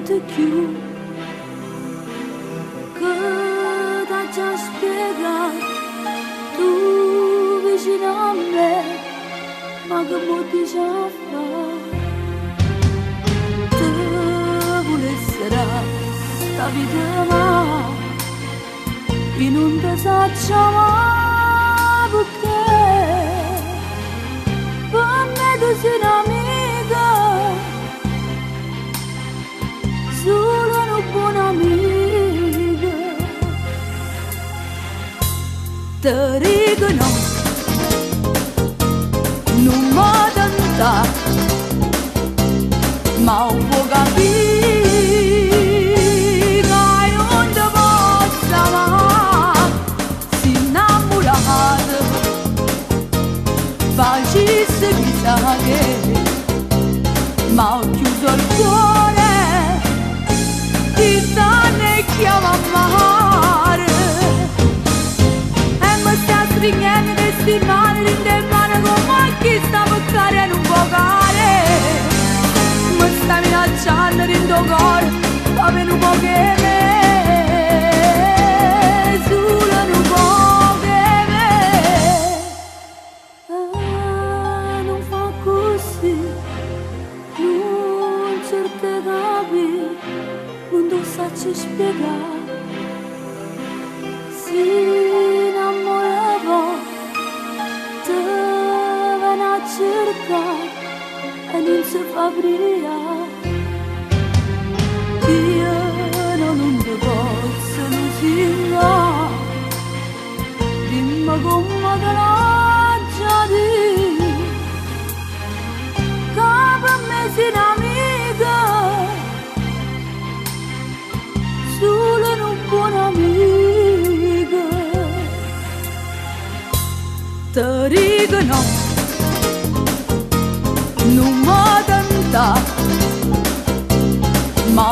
te chiud, că t'ha spiegat tu vicino a me, ma che molti già fa. Te volessera sta vita ma in un desacciamo perché per me tu sei un'amica, solo una buona amica. Te dico no, non mi tentare, ma un po' capire che non ti posso amare, si innamorata, facesse chissà che, ma ho chiuso il cuore, ti stanno chiama a mare, e mi sta stringendo questi mani in te mani come chi sta peccare non può care. Stai minacciando in tuo cuore, come un po' che me, solo un po' che me. Non fa così, non cerca di capire, non ti saprei spiegare. Si innamorava, te viene a cercare e non si fa brilla. Io non ti posso lusingare, dimmi come te l'ho già detto, che per me sei un'amica, solo una buona amica. Te dico no, non mi tentare, ma